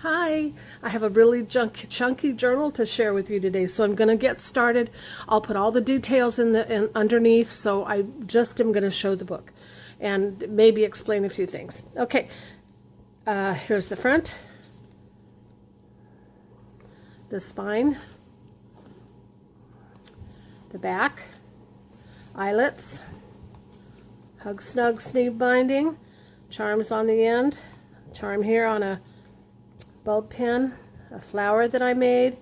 Hi, I have a really chunky journal to share with you today, so I'm going to get started. I'll put all the details in underneath, so I just am going to show the book and maybe explain a few things. Okay, here's the front, the spine, the back, eyelets, hug snug sleeve binding, charms on the end, charm here on a bulb pin, a flower that I made.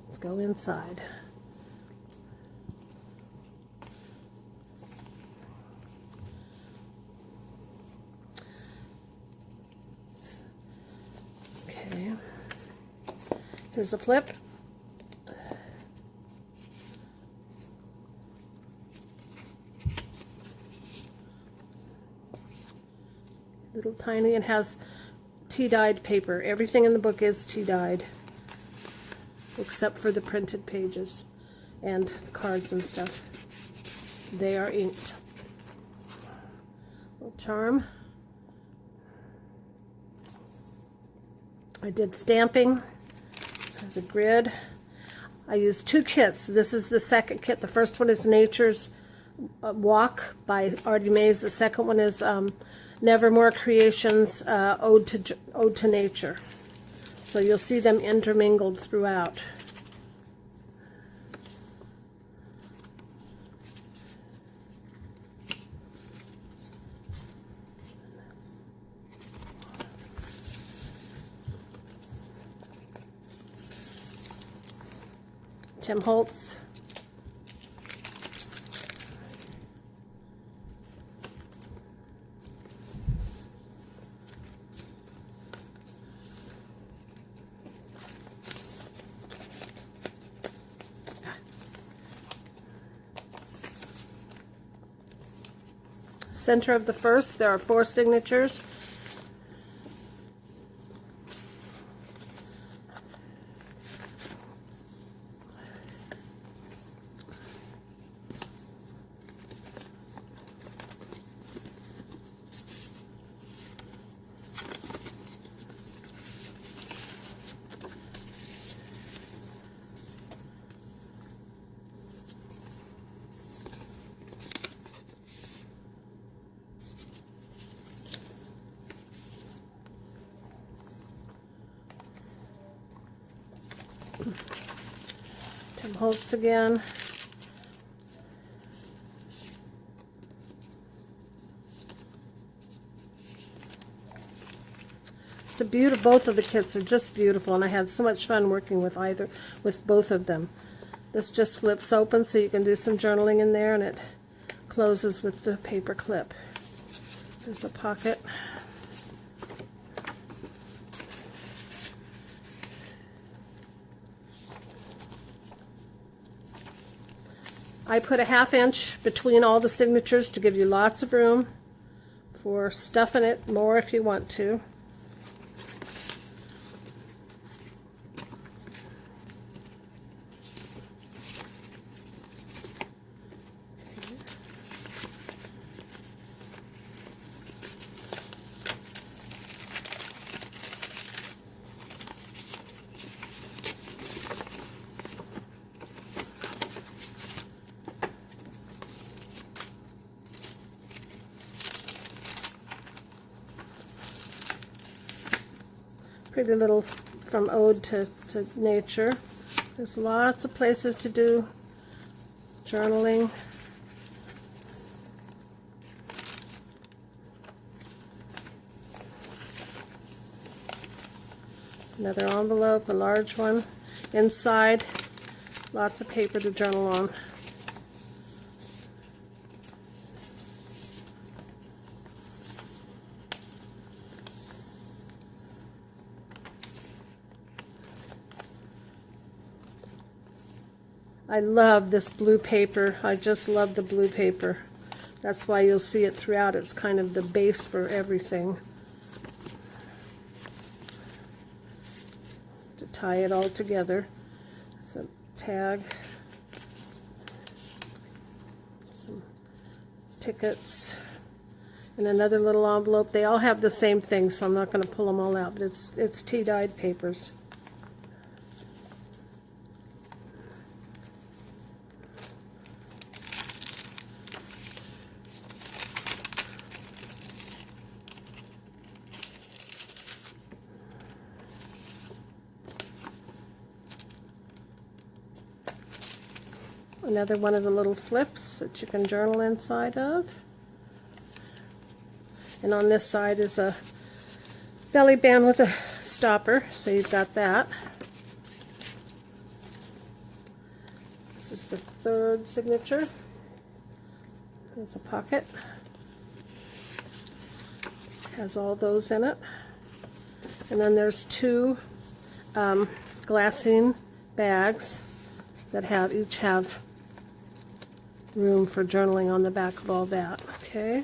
Let's go inside. Okay, here's a flip. Little tiny, and has tea-dyed paper. Everything in the book is tea-dyed, except for the printed pages and the cards and stuff. They are inked. Little charm. I did stamping. There's a grid. I used two kits. This is the second kit. The first one is Nature's Walk by Artie Mays. The second one is Nevermore Creations, Ode to Nature. So you'll see them intermingled throughout. Tim Holtz. Center of the first, there are 4 signatures. Tim Holtz again. It's a beautiful, both of the kits are just beautiful, and I had so much fun working with both of them. This just flips open so you can do some journaling in there, and it closes with the paper clip. There's a pocket. I put a 1/2 inch between all the signatures to give you lots of room for stuffing it more if you want to. Pretty little from Ode to Nature. There's lots of places to do journaling. Another envelope, a large one. Inside, lots of paper to journal on. I love this blue paper. I just love the blue paper. That's why you'll see it throughout. It's kind of the base for everything. To tie it all together. It's a tag. Some tickets. And another little envelope. They all have the same thing, so I'm not going to pull them all out, but it's tea-dyed papers. Another one of the little flips that you can journal inside of. And on this side is a belly band with a stopper, so you've got that. This is the third signature. There's a pocket. Has all those in it. And then there's two glassine bags that each have room for journaling on the back of all that. Okay.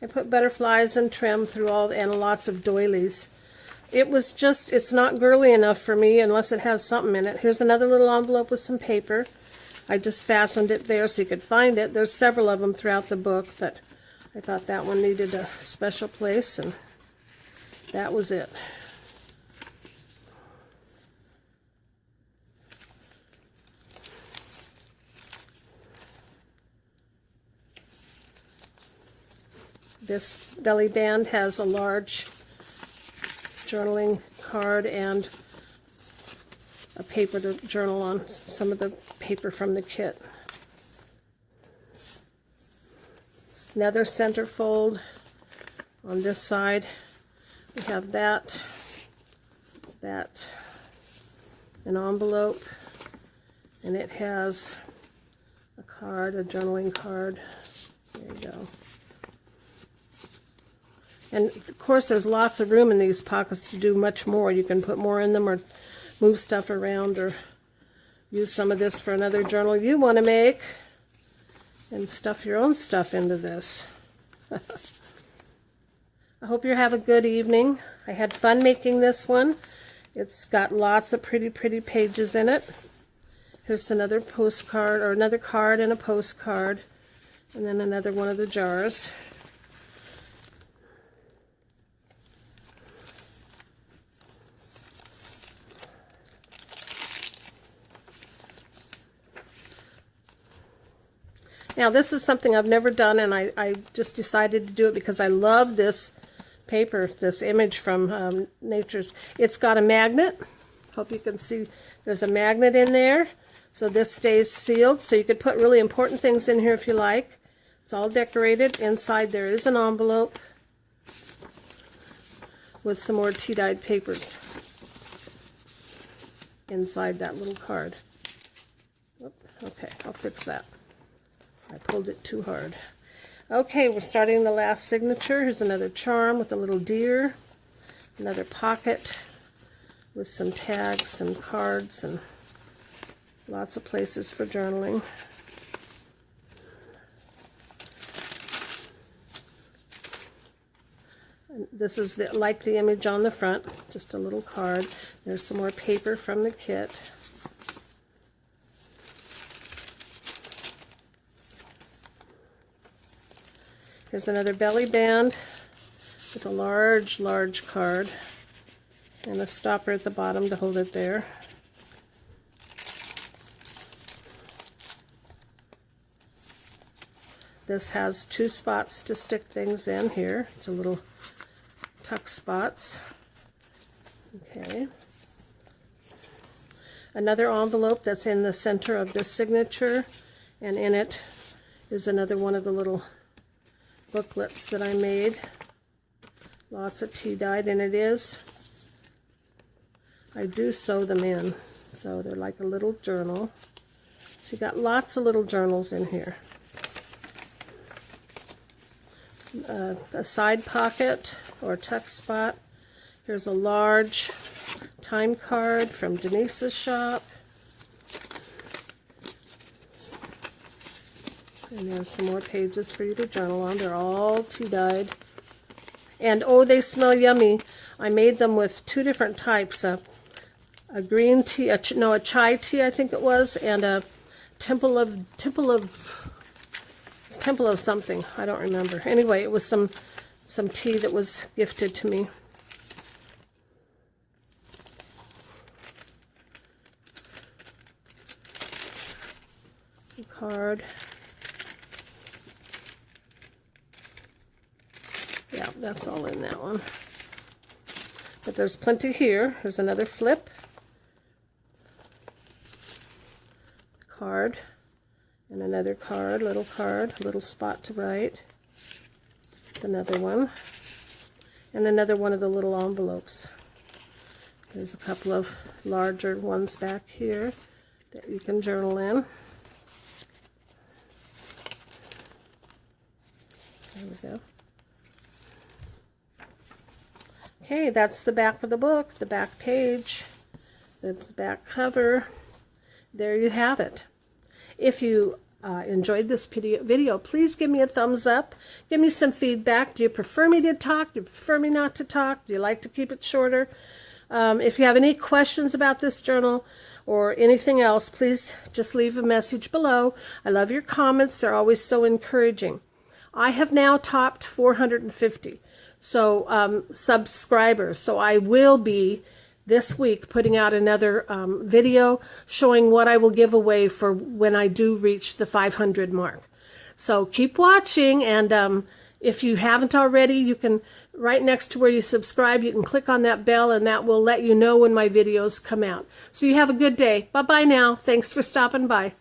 I put butterflies and trim through all, and lots of doilies. It's not girly enough for me unless it has something in it. Here's another little envelope with some paper. I just fastened it there so you could find it. There's several of them throughout the book, but I thought that one needed a special place, and that was it. This belly band has a large journaling card and a paper to journal on, some of the paper from the kit. Another centerfold on this side. We have that, an envelope, and it has a card, a journaling card. There you go. And of course there's lots of room in these pockets to do much more. You can put more in them or move stuff around or use some of this for another journal you want to make and stuff your own stuff into this. I hope you have a good evening. I had fun making this one. It's got lots of pretty pages in it. Here's another postcard, or another card and a postcard, and then another one of the jars. Now this is something I've never done, and I just decided to do it because I love this paper, this image from Nature's. It's got a magnet. Hope you can see there's a magnet in there. So this stays sealed, so you could put really important things in here if you like. It's all decorated. Inside there is an envelope with some more tea-dyed papers inside that little card. Okay, I'll fix that. I pulled it too hard. Okay, we're starting the last signature. Here's another charm with a little deer, another pocket with some tags and cards and lots of places for journaling. And this is like the image on the front, just a little card. There's some more paper from the kit. Here's another belly band with a large card and a stopper at the bottom to hold it there. This has two spots to stick things in here, the little tuck spots. Okay. Another envelope that's in the center of this signature, and in it is another one of the little booklets that I made. Lots of tea-dyed, and it is. I do sew them in, so they're like a little journal. So you got lots of little journals in here. A side pocket or tuck spot. Here's a large time card from Denise's shop. And there's some more pages for you to journal on. They're all tea-dyed. And oh, they smell yummy. I made them with two different types. A green tea, a chai tea I think it was, and a temple of It's Temple of something. I don't remember. Anyway, it was some tea that was gifted to me. A card. Yeah, that's all in that one. But there's plenty here. There's another flip. Card. And another card, little spot to write. It's another one. And another one of the little envelopes. There's a couple of larger ones back here that you can journal in. There we go. Okay, that's the back of the book, the back page, the back cover. There you have it. If you enjoyed this video, please give me a thumbs up. Give me some feedback. Do you prefer me to talk? Do you prefer me not to talk? Do you like to keep it shorter? If you have any questions about this journal or anything else, please just leave a message below. I love your comments. They're always so encouraging. I have now topped 450 subscribers, so I will be this week putting out another video showing what I will give away for when I do reach the 500 mark. So keep watching, and if you haven't already, you can, right next to where you subscribe, you can click on that bell, and that will let you know when my videos come out. So you have a good day. Bye-bye now. Thanks for stopping by.